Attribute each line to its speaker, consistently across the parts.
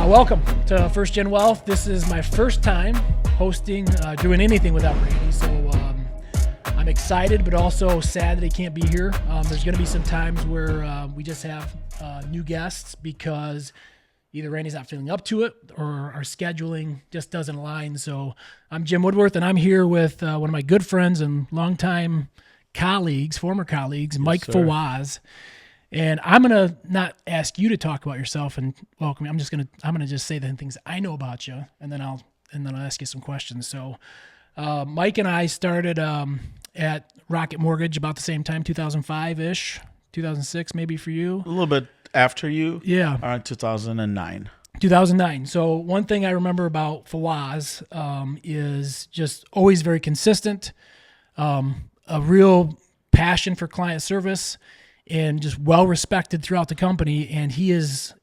Speaker 1: Welcome to First Gen Wealth. This is my first time hosting, doing anything without Randy. So I'm excited, but also sad that he can't be here. There's going to be some times where we just have new guests because either Randy's not feeling up to it or our scheduling just doesn't align. So I'm Jim Woodworth, and I'm here with one of my good friends and longtime colleagues, former colleagues, Mike Fawaz. And I'm gonna not ask you to talk about yourself and welcome you. I'm gonna just say the things I know about you, and then I'll ask you some questions. So, Mike and I started at Rocket Mortgage about the same time, 2005-ish, 2006 maybe for you.
Speaker 2: A little bit after you.
Speaker 1: Yeah.
Speaker 2: Around 2009.
Speaker 1: 2009. So one thing I remember about Fawaz is just always very consistent, a real passion for client service, and just well-respected throughout the company. And he is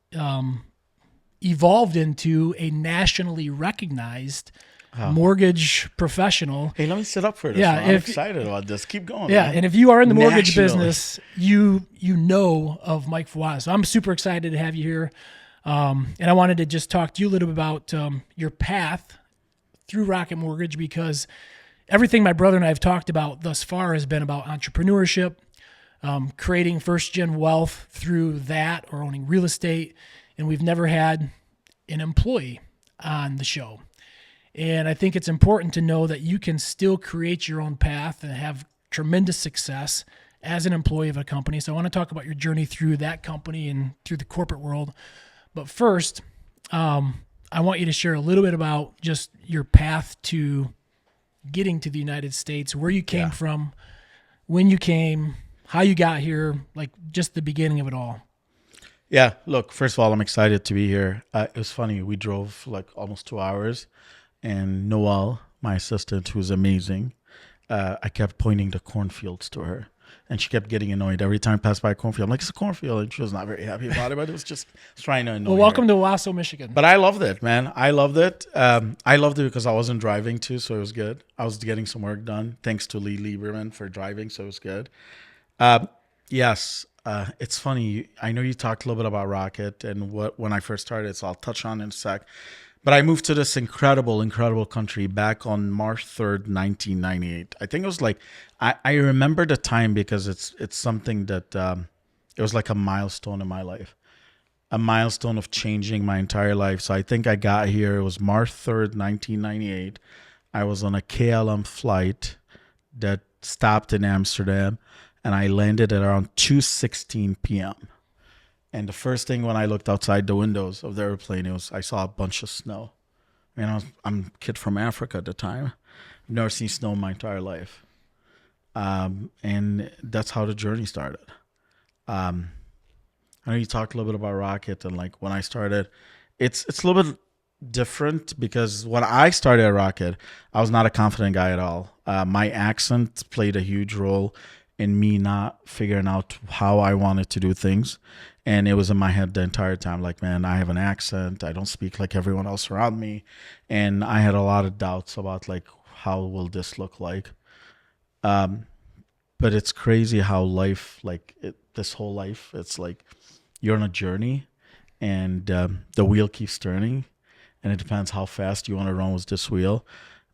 Speaker 1: evolved into a nationally recognized mortgage professional.
Speaker 2: Hey, let me sit up for this.
Speaker 1: Yeah,
Speaker 2: I'm excited about this. Keep going.
Speaker 1: Yeah,
Speaker 2: man.
Speaker 1: and if you are in the mortgage
Speaker 2: Nationally.
Speaker 1: business, you know of Mike Fawaz. So I'm super excited to have you here. And I wanted to just talk to you a little bit about your path through Rocket Mortgage, because everything my brother and I have talked about thus far has been about entrepreneurship, creating first-gen wealth through that, or owning real estate. And we've never had an employee on the show. And I think it's important to know that you can still create your own path and have tremendous success as an employee of a company. So I want to talk about your journey through that company and through the corporate world. But first, I want you to share a little bit about just your path to getting to the United States, where you came from, when you came, how you got here, like just the beginning of it all.
Speaker 2: Yeah, look, first of all, I'm excited to be here. It was funny. We drove like almost 2 hours, and Noelle, my assistant, who's amazing, I kept pointing the cornfields to her. And she kept getting annoyed every time I passed by a cornfield. I'm like, it's a cornfield. And she was not very happy about it, but it was just trying to annoy
Speaker 1: Well, welcome
Speaker 2: her.
Speaker 1: to Owasso, Michigan.
Speaker 2: But I loved it, man. I loved it. I loved it because I wasn't driving too, so it was good. I was getting some work done, thanks to Lee Lieberman for driving, so it was good. Yes, it's funny. I know you talked a little bit about Rocket and when I first started, so I'll touch on it in a sec. But I moved to this incredible, incredible country back on March 3rd, 1998. I think it was like, I remember the time because it's something that, it was like a milestone in my life. A milestone of changing my entire life. So I think I got here, it was March 3rd, 1998. I was on a KLM flight that stopped in Amsterdam, and I landed at around 2:16 p.m. And the first thing when I looked outside the windows of the airplane, I saw a bunch of snow. I mean, I'm a kid from Africa at the time. I've never seen snow in my entire life. And that's how the journey started. I know you talked a little bit about Rocket, and like when I started, it's a little bit different because when I started at Rocket, I was not a confident guy at all. My accent played a huge role in me not figuring out how I wanted to do things. And it was in my head the entire time, like, man, I have an accent. I don't speak like everyone else around me. And I had a lot of doubts about, like, how will this look like? But it's crazy how life, like, this whole life, it's like you're on a journey and the wheel keeps turning. And it depends how fast you want to run with this wheel.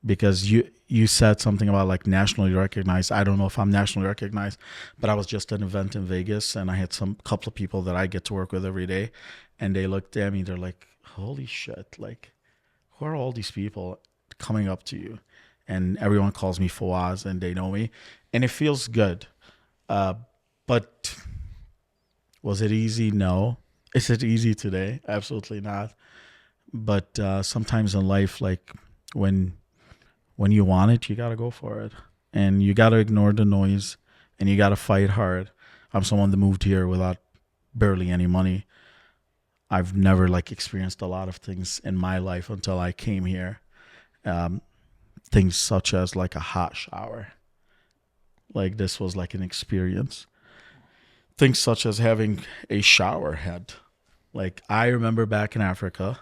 Speaker 2: Because you said something about like nationally recognized. I don't know if I'm nationally recognized, but I was just at an event in Vegas and I had couple of people that I get to work with every day, and they looked at me. They're like, "Holy shit! Like, who are all these people coming up to you?" And everyone calls me Fawaz, and they know me, and it feels good. But was it easy? No. Is it easy today? Absolutely not. But sometimes in life, like when you want it, you got to go for it. And you got to ignore the noise, and you got to fight hard. I'm someone that moved here without barely any money. I've never like experienced a lot of things in my life until I came here. Things such as like a hot shower. Like this was like an experience. Things such as having a shower head. Like I remember back in Africa,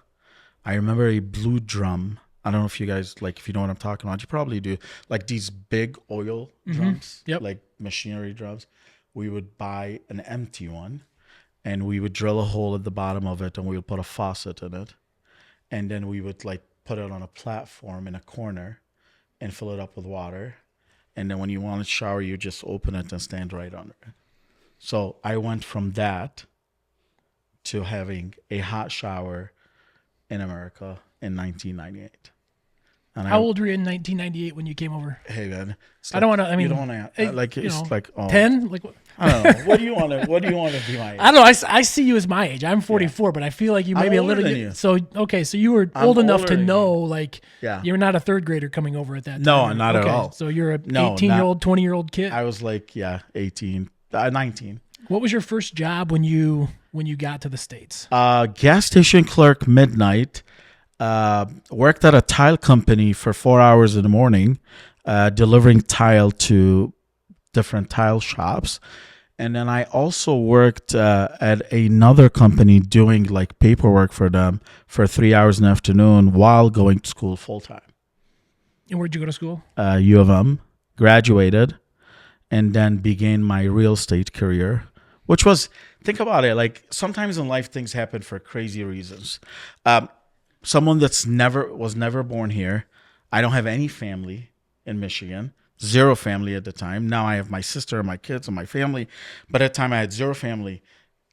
Speaker 2: I remember a blue drum. I don't know if you guys, like, if you know what I'm talking about, you probably do. Like these big oil drums, like machinery drums. We would buy an empty one, and we would drill a hole at the bottom of it, and we would put a faucet in it, and then we would like put it on a platform in a corner and fill it up with water. And then when you want to shower, you just open it and stand right under it. So I went from that to having a hot shower in America in 1998. And
Speaker 1: How old were you in 1998 when you came over?
Speaker 2: Hey man,
Speaker 1: I don't want to. I mean,
Speaker 2: you don't want to like it's like
Speaker 1: 10. Like
Speaker 2: I don't know. What do you want to? What do you want to be my age?
Speaker 1: I don't know. I see you as my age. I'm 44, but I feel like you may
Speaker 2: I'm
Speaker 1: be a
Speaker 2: older
Speaker 1: little.
Speaker 2: than you.
Speaker 1: So okay, so you were old enough
Speaker 2: older
Speaker 1: to
Speaker 2: than
Speaker 1: know, like,
Speaker 2: Yeah.
Speaker 1: you're not a third grader coming over at that time.
Speaker 2: No,
Speaker 1: right?
Speaker 2: not at all.
Speaker 1: So you're a
Speaker 2: No,
Speaker 1: 18-year-old, 20-year-old kid.
Speaker 2: I was like 18, 19.
Speaker 1: What was your first job when you got to the States?
Speaker 2: Gas station clerk midnight. Worked at a tile company for 4 hours in the morning, delivering tile to different tile shops. And then I also worked at another company doing like paperwork for them for 3 hours in the afternoon while going to school full time.
Speaker 1: And where'd you go to school?
Speaker 2: U of M, graduated, and then began my real estate career, which was, think about it, like sometimes in life things happen for crazy reasons. Someone that's was never born here. I don't have any family in Michigan, zero family at the time. Now I have my sister and my kids and my family, but at the time I had zero family.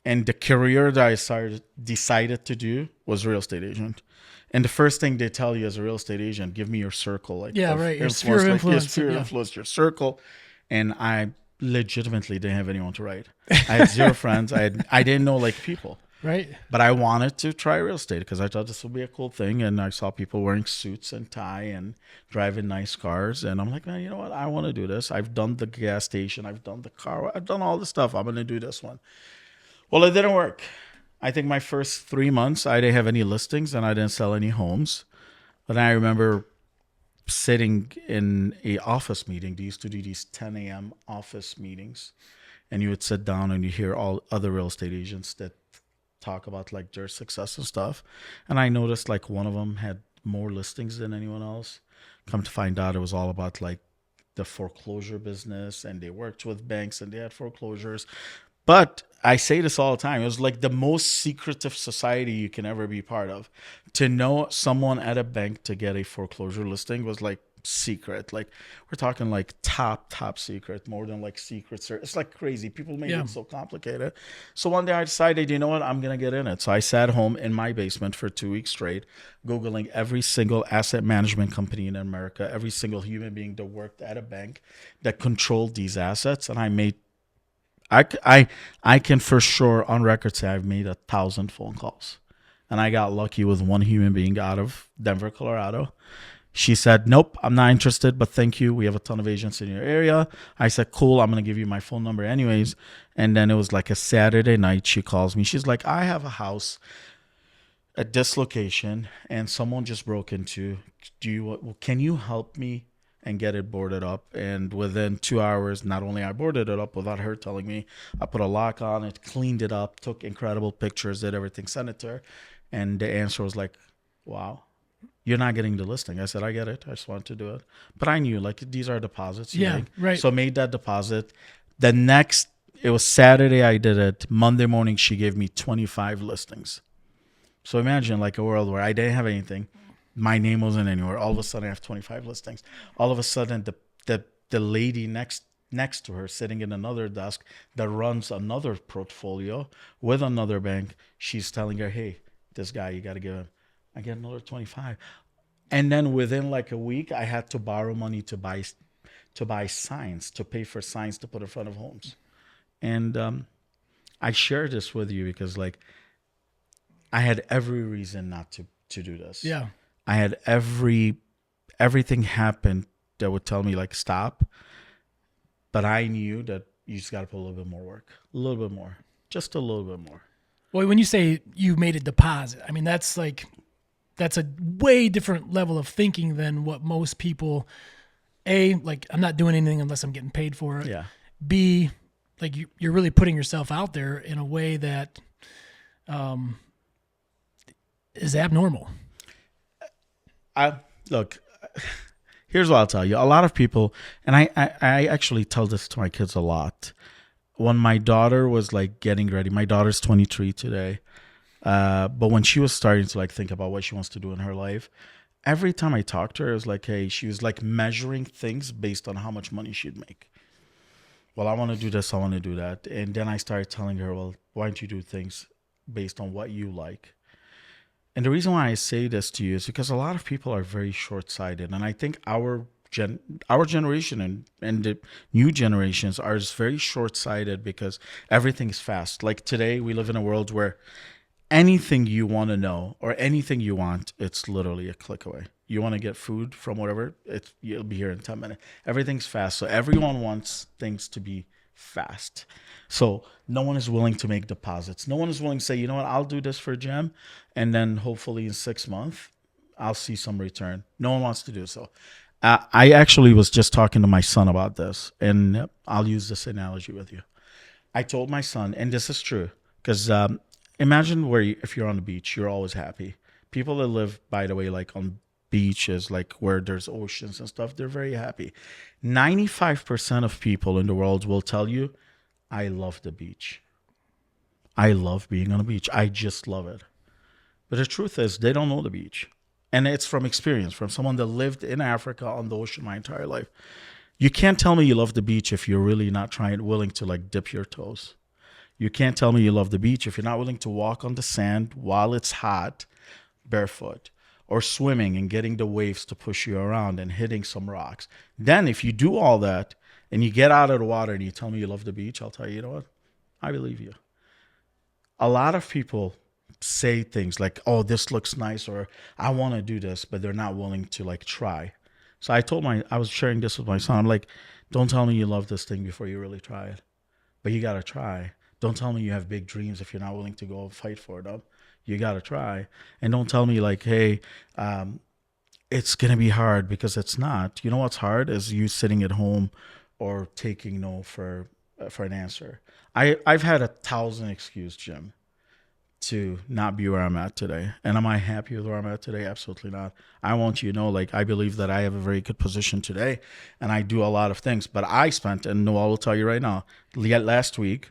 Speaker 2: And the career that I decided to do was real estate agent. And the first thing they tell you as a real estate agent, give me your circle. Like,
Speaker 1: Yeah, right. Your sphere of influence.
Speaker 2: Your sphere of influence, your circle. And I legitimately didn't have anyone to write. I had zero friends. I didn't know like people.
Speaker 1: Right.
Speaker 2: But I wanted to try real estate because I thought this would be a cool thing. And I saw people wearing suits and tie and driving nice cars. And I'm like, man, you know what? I want to do this. I've done the gas station. I've done the car. I've done all this stuff. I'm going to do this one. Well, it didn't work. I think my first 3 months, I didn't have any listings and I didn't sell any homes. But I remember sitting in a office meeting. They used to do these 10 a.m. office meetings. And you would sit down and you hear all other real estate agents that talk about like their success and stuff. And I noticed like one of them had more listings than anyone else. Come to find out it was all about like the foreclosure business, and they worked with banks and they had foreclosures. But I say this all the time. It was like the most secretive society you can ever be part of. To know someone at a bank to get a foreclosure listing was like secret. Like we're talking like top secret, more than like secret service. It's like crazy. People made it so complicated. So one day I decided, you know what, I'm gonna get in it. So I sat home in my basement for 2 weeks straight, Googling every single asset management company in America, every single human being that worked at a bank that controlled these assets. And I can for sure on record say I've made 1,000 phone calls. And I got lucky with one human being out of Denver, Colorado. She said, nope, I'm not interested, but thank you. We have a ton of agents in your area. I said, cool, I'm going to give you my phone number anyways. And then it was like a Saturday night. She calls me. She's like, I have a house at this location and someone just broke into. Can you help me and get it boarded up? And within 2 hours, not only I boarded it up without her telling me, I put a lock on it, cleaned it up, took incredible pictures, did everything, sent it to her. And the answer was like, wow. You're not getting the listing. I said, I get it. I just wanted to do it. But I knew, like, these are deposits.
Speaker 1: Right.
Speaker 2: So I made that deposit. It was Saturday I did it. Monday morning, she gave me 25 listings. So imagine, like, a world where I didn't have anything. My name wasn't anywhere. All of a sudden, I have 25 listings. All of a sudden, the lady next to her, sitting in another desk that runs another portfolio with another bank, she's telling her, hey, this guy, you got to give him. I get another 25. And then within like a week, I had to borrow money to buy signs, to pay for signs to put in front of homes. And I share this with you because like I had every reason not to do this.
Speaker 1: Yeah.
Speaker 2: I had everything happened that would tell me like stop. But I knew that you just got to put a little bit more work, a little bit more, just a little bit more.
Speaker 1: Well, when you say you made a deposit, I mean, that's a way different level of thinking than what most people, A, like, I'm not doing anything unless I'm getting paid for it.
Speaker 2: Yeah.
Speaker 1: B, like, you're really putting yourself out there in a way that is abnormal.
Speaker 2: Look, here's what I'll tell you. A lot of people, and I actually tell this to my kids a lot. When my daughter was like getting ready, my daughter's 23 today. But when she was starting to like think about what she wants to do in her life, every time I talked to her, it was like, hey, she was like measuring things based on how much money she'd make. Well, I want to do this, I want to do that. And then I started telling her, well, why don't you do things based on what you like? And the reason why I say this to you is because a lot of people are very short-sighted, and I think our generation and the new generations are just very short-sighted because everything is fast. Like today, we live in a world where anything you want to know or anything you want, it's literally a click away. You want to get food from whatever, you'll be here in 10 minutes. Everything's fast. So everyone wants things to be fast. So no one is willing to make deposits. No one is willing to say, you know what, I'll do this for Gem, and then hopefully in 6 months, I'll see some return. No one wants to do so. I actually was just talking to my son about this, and I'll use this analogy with you. I told my son, and this is true, because imagine if you're on the beach, you're always happy. People that live, by the way, like on beaches, like where there's oceans and stuff, they're very happy. 95% of people in the world will tell you, I love the beach. I love being on a beach. I just love it. But the truth is, they don't know the beach. And it's from experience, from someone that lived in Africa on the ocean my entire life. You can't tell me you love the beach if you're really not willing to like dip your toes. You can't tell me you love the beach if you're not willing to walk on the sand while it's hot, barefoot, or swimming and getting the waves to push you around and hitting some rocks. Then if you do all that and you get out of the water and you tell me you love the beach, I'll tell you, you know what? I believe you. A lot of people say things like, oh, this looks nice, or I want to do this, but they're not willing to like try. So I was sharing this with my son. I'm like, don't tell me you love this thing before you really try it, but you got to try. Don't tell me you have big dreams if you're not willing to go fight for them. You got to try. And don't tell me like, hey, it's going to be hard, because it's not. You know what's hard is you sitting at home or taking no for an answer. I've had 1,000 excuses, Jim, to not be where I'm at today. And am I happy with where I'm at today? Absolutely not. I want you to know, like, I believe that I have a very good position today and I do a lot of things. But I spent, and Noel will tell you right now, last week,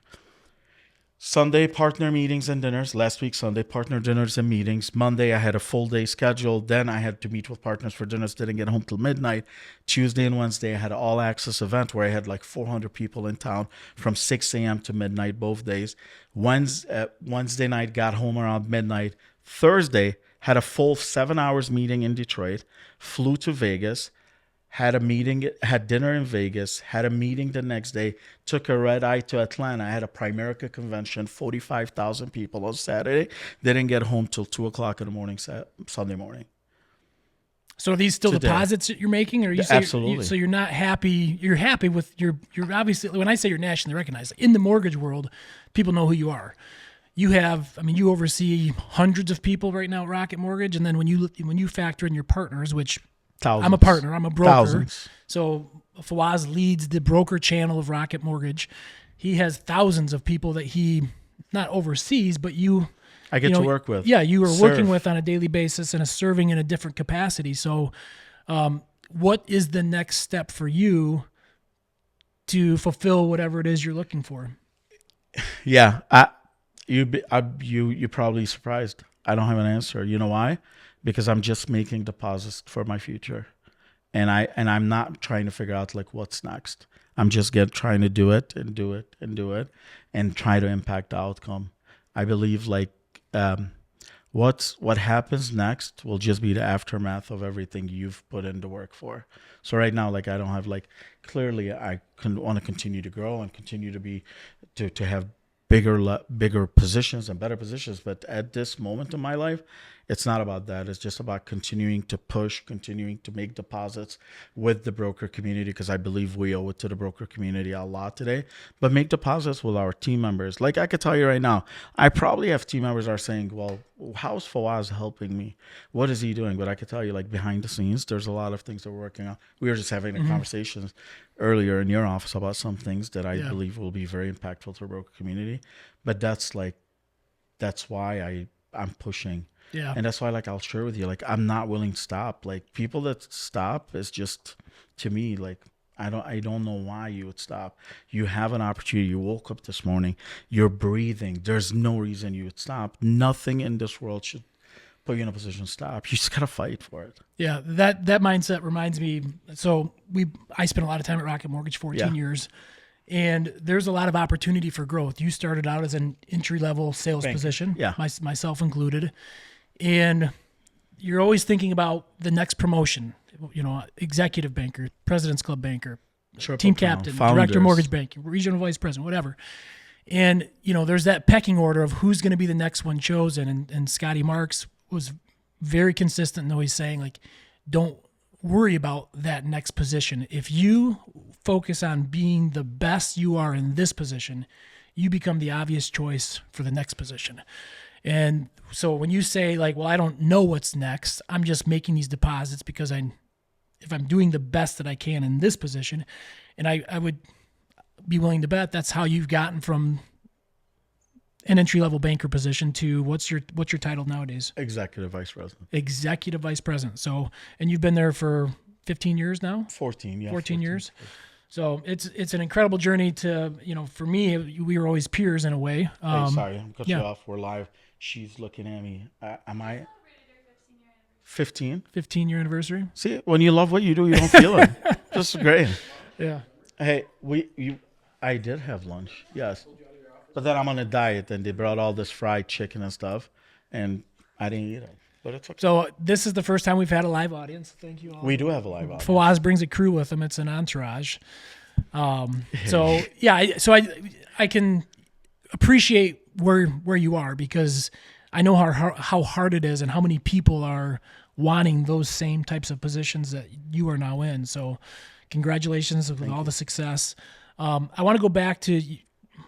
Speaker 2: Sunday, partner meetings and dinners. Last week, Sunday, partner dinners and meetings. Monday, I had a full day schedule. Then I had to meet with partners for dinners. Didn't get home till midnight. Tuesday and Wednesday, I had an all access event where I had like 400 people in town from 6 a.m. to midnight both days. Wednesday night, got home around midnight. Thursday, had a full 7 hours meeting in Detroit. Flew to Vegas. Had a meeting, had dinner in Vegas, had a meeting the next day, took a red eye to Atlanta. I had a Primerica convention, 45,000 people on Saturday. Didn't get home till 2 o'clock in the morning, Sunday morning.
Speaker 1: So are these still
Speaker 2: Today.
Speaker 1: deposits that you're making? Or
Speaker 2: Absolutely.
Speaker 1: So you're not happy. You're happy with you're obviously, when I say you're nationally recognized, in the mortgage world, people know who you are. You have, I mean, you oversee hundreds of people right now at Rocket Mortgage. And then when you factor in your partners, which
Speaker 2: Thousands.
Speaker 1: I'm a partner, I'm a broker.
Speaker 2: Thousands.
Speaker 1: So Fawaz leads the broker channel of Rocket Mortgage. He has thousands of people that he not oversees, but
Speaker 2: I get to work with.
Speaker 1: Yeah, you are working with on a daily basis and serving in a different capacity. So what is the next step for you to fulfill whatever it is you're looking for?
Speaker 2: Yeah, you're probably surprised. I don't have an answer. You know why? Because I'm just making deposits for my future, and I'm not trying to figure out like what's next. I'm just trying to do it and do it and do it, and try to impact the outcome. I believe like what happens next will just be the aftermath of everything you've put in the work for. So right now, like I don't have like clearly I want to continue to grow and continue to have bigger positions and better positions. But at this moment in my life, it's not about that. It's just about continuing to push, continuing to make deposits with the broker community, because I believe we owe it to the broker community a lot today. But make deposits with our team members. Like I could tell you right now, I probably have team members are saying, well, how's Fawaz helping me? What is he doing? But I could tell you, like behind the scenes, there's a lot of things that we're working on. We were just having a conversation earlier in your office about some things that I believe will be very impactful to the broker community. But that's why I'm pushing.
Speaker 1: Yeah.
Speaker 2: And that's why, like, I'll share with you, like, I'm not willing to stop. Like, people that stop is just, to me, like, I don't know why you would stop. You have an opportunity. You woke up this morning. You're breathing. There's no reason you would stop. Nothing in this world should put you in a position to stop. You just gotta fight for it.
Speaker 1: Yeah, that mindset reminds me. So I spent a lot of time at Rocket Mortgage, 14 years, and there's a lot of opportunity for growth. You started out as an entry level sales position, myself included, and you're always thinking about the next promotion. Executive banker, President's Club banker, team captain, director mortgage banking, regional vice president, whatever. And there's that pecking order of who's going to be the next one chosen. And Scotty Marks was very consistent in always saying, like, don't worry about that next position. If you focus on being the best you are in this position, you become the obvious choice for the next position. And so when you say, like, well, I don't know what's next, I'm just making these deposits because if I'm doing the best that I can in this position, and I would be willing to bet that's how you've gotten from an entry-level banker position to what's your title nowadays?
Speaker 2: Executive vice president.
Speaker 1: Executive vice president. So, and you've been there for 15 years now?
Speaker 2: 14, yeah.
Speaker 1: 14 years. So it's an incredible journey to, for me, we were always peers in a way.
Speaker 2: Hey, sorry, I'm cutting you off. We're live. She's looking at me. Am I 15?
Speaker 1: 15-year anniversary.
Speaker 2: See, when you love what you do, you don't feel it. Just great.
Speaker 1: Yeah.
Speaker 2: Hey, I did have lunch, yes. But then I'm on a diet, and they brought all this fried chicken and stuff, and I didn't eat it. But it's okay.
Speaker 1: So this is the first time we've had a live audience. Thank you all.
Speaker 2: We do have a live audience.
Speaker 1: Fawaz brings a crew with him. It's an entourage. So I can appreciate where you are, because I know how hard it is and how many people are wanting those same types of positions that you are now in. So congratulations with all the success. I want to go back to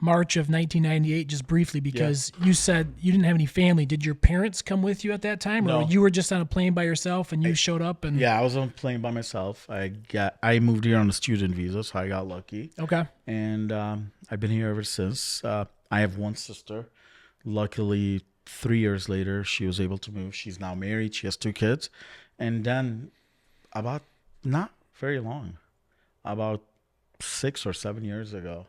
Speaker 1: March of 1998 just briefly, because you said you didn't have any family. Did your parents come with you at that time, or you were just on a plane by yourself and you showed up? And
Speaker 2: I was on a plane by myself. I moved here on a student visa, so I got lucky.
Speaker 1: Okay.
Speaker 2: And I've been here ever since. I have one sister. Luckily, 3 years later, she was able to move. She's now married. She has 2 kids. And then about not very long, about 6 or 7 years ago,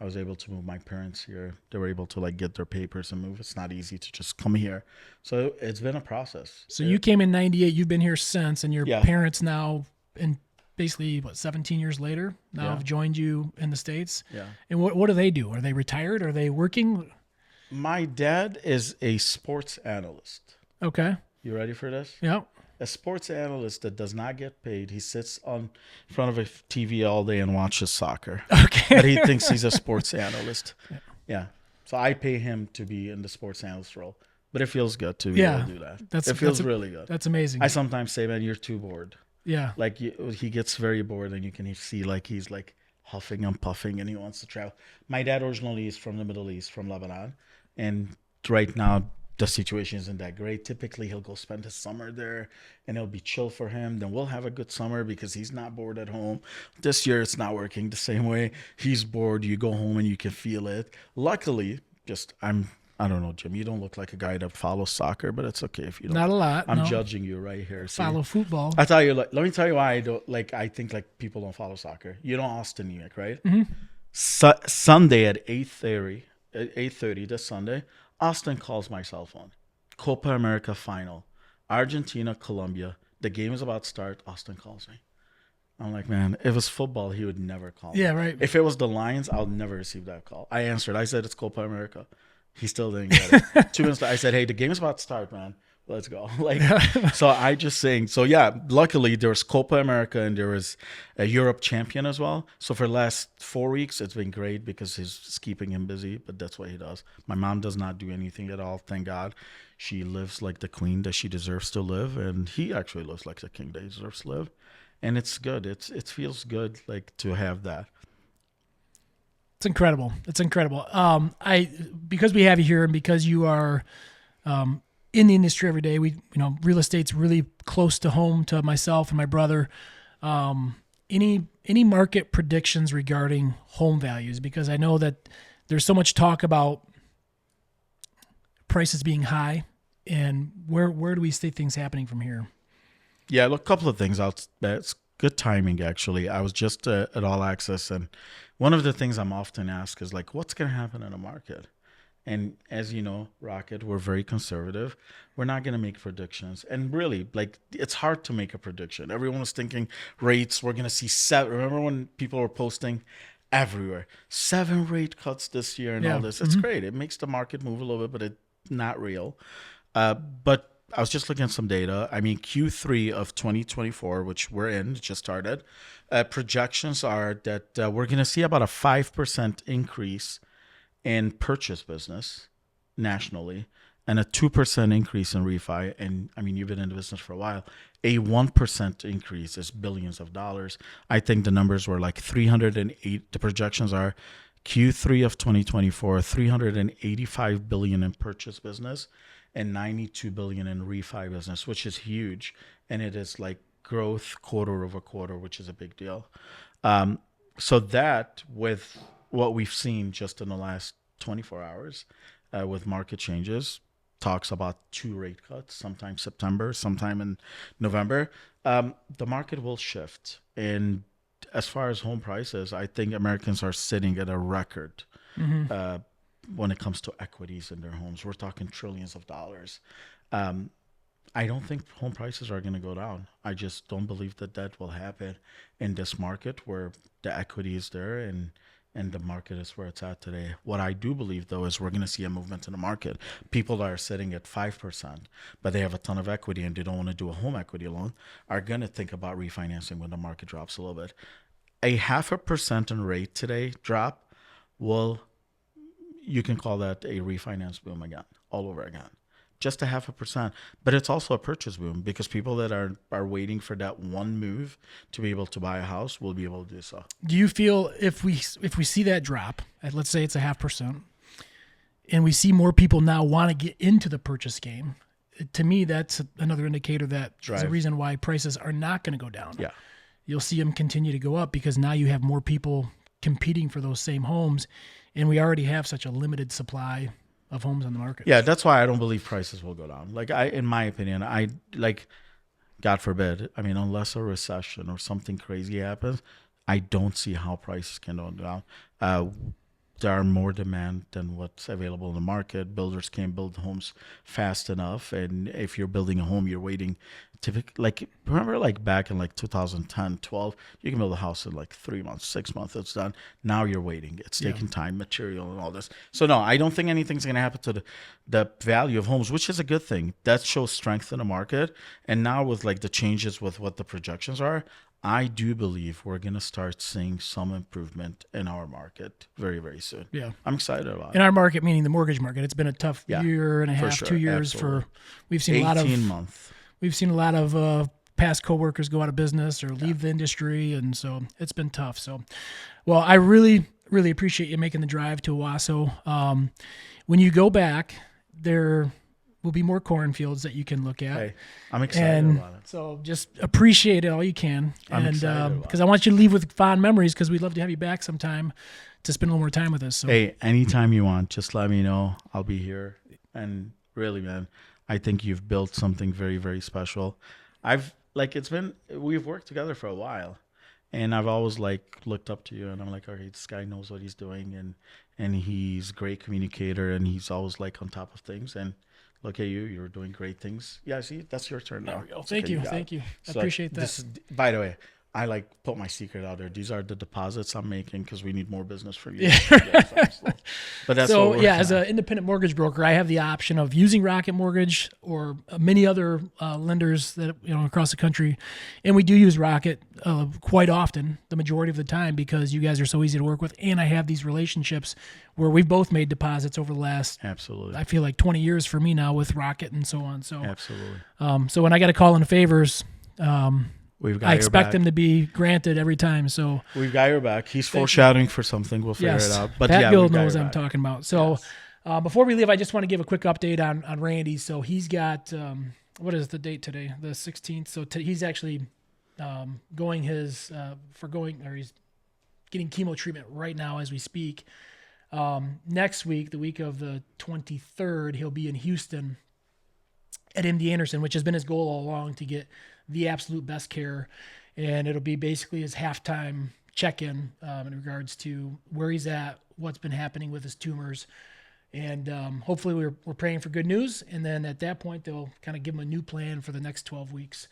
Speaker 2: I was able to move my parents here. They were able to get their papers and move. It's not easy to just come here. So it's been a process.
Speaker 1: So you came in 98, you've been here since, and your parents now, and basically 17 years later, now have joined you in the States.
Speaker 2: Yeah.
Speaker 1: And what do they do? Are they retired? Are they working?
Speaker 2: My dad is a sports analyst.
Speaker 1: Okay.
Speaker 2: You ready for this?
Speaker 1: Yeah.
Speaker 2: A sports analyst that does not get paid. He sits on front of a TV all day and watches soccer.
Speaker 1: Okay.
Speaker 2: But he thinks he's a sports analyst. Yeah. So I pay him to be in the sports analyst role. But it feels good to be able to do that. It feels really good.
Speaker 1: That's amazing.
Speaker 2: I sometimes say, man, you're too bored.
Speaker 1: Yeah.
Speaker 2: He gets very bored, and you can see he's huffing and puffing, and he wants to travel. My dad originally is from the Middle East, from Lebanon. And right now, the situation isn't that great. Typically, he'll go spend his summer there, and it'll be chill for him. Then we'll have a good summer because he's not bored at home. This year, it's not working the same way. He's bored. You go home, and you can feel it. Luckily, I don't know, Jim. You don't look like a guy that follows soccer, but it's okay if you don't.
Speaker 1: Not a lot.
Speaker 2: I'm judging you right here. See?
Speaker 1: Follow football.
Speaker 2: I tell you, let me tell you why I don't I think people don't follow soccer. You know Austin, New York, right? Mm-hmm. Sunday at 8:30 this Sunday, Austin calls my cell phone. Copa America final, Argentina, Colombia. The game is about to start. Austin calls me. I'm like, man, if it was football, he would never call me.
Speaker 1: Yeah, right.
Speaker 2: If it was the Lions, I'll never receive that call. I answered. I said, it's Copa America. He still didn't get it. 2 minutes later, I said, hey, the game is about to start, man. Let's go. So I just saying. So yeah, luckily there was Copa America and there was a Europe champion as well. So for the last 4 weeks, it's been great because it's keeping him busy. But that's what he does. My mom does not do anything at all. Thank God. She lives like the queen that she deserves to live, and he actually lives like the king that he deserves to live. And it's good. It feels good to have that.
Speaker 1: It's incredible. It's incredible. Because we have you here and because you are in the industry every day, real estate's really close to home to myself and my brother. Any market predictions regarding home values? Because I know that there's so much talk about prices being high, and where do we see things happening from here?
Speaker 2: Yeah, look, a couple of things. good timing, actually. I was just at All Access, and one of the things I'm often asked is like, what's going to happen in the market? And as you know, Rocket, we're very conservative. We're not going to make predictions. And really, like, it's hard to make a prediction. Everyone was thinking rates, we're going to see seven. Remember when people were posting everywhere, 7 rate cuts this year and all this? It's great. It makes the market move a little bit, but it's not real. But I was just looking at some data. I mean, Q3 of 2024, which we're in, just started, projections are that we're going to see about a 5% increase in purchase business nationally and a 2% increase in refi. And I mean, you've been in the business for a while. A 1% increase is billions of dollars. I think the numbers were like 308. The projections are Q3 of 2024, 385 billion in purchase business and 92 billion in refi business, which is huge. And it is like growth quarter over quarter, which is a big deal. So that with what we've seen just in the last 24 hours with market changes, talks about 2 rate cuts, sometime September, sometime in November, the market will shift. And as far as home prices, I think Americans are sitting at a record when it comes to equities in their homes. We're talking trillions of dollars. I don't think home prices are going to go down. I just don't believe that will happen in this market where the equity is there and the market is where it's at today. What I do believe, though, is we're going to see a movement in the market. People that are sitting at 5%, but they have a ton of equity and they don't want to do a home equity loan, are going to think about refinancing when the market drops a little bit. A 0.5% in rate today drop will, you can call that a refinance boom again, all over again. Just a 0.5%, but it's also a purchase boom because people that are waiting for that one move to be able to buy a house will be able to do so.
Speaker 1: Do you feel if we see that drop, let's say it's a 0.5%, and we see more people now want to get into the purchase game, to me that's another indicator that there's a reason why prices are not going to go down.
Speaker 2: Yeah,
Speaker 1: you'll see them continue to go up because now you have more people competing for those same homes, and we already have such a limited supply of homes on the market.
Speaker 2: Yeah, that's why I don't believe prices will go down. Like in my opinion, God forbid, I mean, unless a recession or something crazy happens, I don't see how prices can go down. There are more demand than what's available in the market. Builders can't build homes fast enough. And if you're building a home, you're waiting. Remember like back in like 2010, 12, you can build a house in like 3 months, 6 months, it's done. Now you're waiting. It's taking time, material and all this. So no, I don't think anything's going to happen to the value of homes, which is a good thing. That shows strength in the market. And now with like the changes with what the projections are, I do believe we're going to start seeing some improvement in our market very, very soon.
Speaker 1: Yeah.
Speaker 2: I'm excited about it.
Speaker 1: In our market, meaning the mortgage market, it's been a tough year and a half,
Speaker 2: sure.
Speaker 1: 2 years.
Speaker 2: Absolutely.
Speaker 1: We've seen
Speaker 2: 18 months.
Speaker 1: We've seen a lot of past coworkers go out of business or leave the industry, and so it's been tough. So, well, I really, really appreciate you making the drive to Owasso. When you go back, there will be more cornfields that you can look at.
Speaker 2: Hey, I'm excited about it.
Speaker 1: So just appreciate it all you can.
Speaker 2: I'm excited
Speaker 1: because I want you to leave with fond memories because we'd love to have you back sometime to spend a little more time with us. So.
Speaker 2: Hey, anytime you want, just let me know. I'll be here. And really, man, I think you've built something very, very special. We've worked together for a while, and I've always looked up to you, and I'm like, okay, this guy knows what he's doing, and he's a great communicator, and he's always like on top of things. And look at you, you're doing great things. Yeah, see, that's your turn now.
Speaker 1: There we go. Thank you. I appreciate that.
Speaker 2: By the way, I put my secret out there. These are the deposits I'm making because we need more business from you. But that's
Speaker 1: so as an independent mortgage broker, I have the option of using Rocket Mortgage or many other lenders that across the country, and we do use Rocket quite often, the majority of the time, because you guys are so easy to work with, and I have these relationships where we've both made deposits over the last I feel like 20 years for me now with Rocket and so on. So
Speaker 2: absolutely.
Speaker 1: So when I got a call in favors.
Speaker 2: I
Speaker 1: expect them to be granted every time. So
Speaker 2: we've got your back. He's foreshadowing for something. We'll figure it out. But
Speaker 1: Pat Gill knows what I'm talking about. So before we leave, I just want to give a quick update on Randy. So he's got what is the date today? The 16th. So he's actually he's getting chemo treatment right now as we speak. Next week, the week of the 23rd, he'll be in Houston at MD Anderson, which has been his goal all along to get the absolute best care. and it'll be basically his halftime check-in in regards to where he's at, what's been happening with his tumors. And hopefully we're praying for good news. And then at that point, they'll kind of give him a new plan for the next 12 weeks.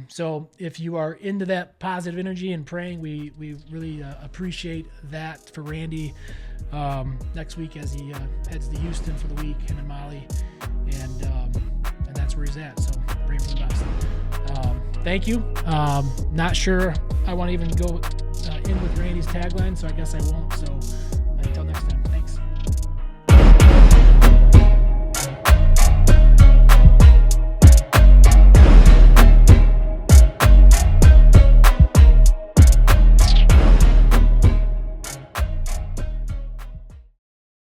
Speaker 1: So if you are into that positive energy and praying, we really appreciate that for Randy next week as he heads to Houston for the week, him and Molly. And that's where he's at. So pray for the best. Thank you. Not sure I want to even go in with Randy's tagline, so I guess I won't. So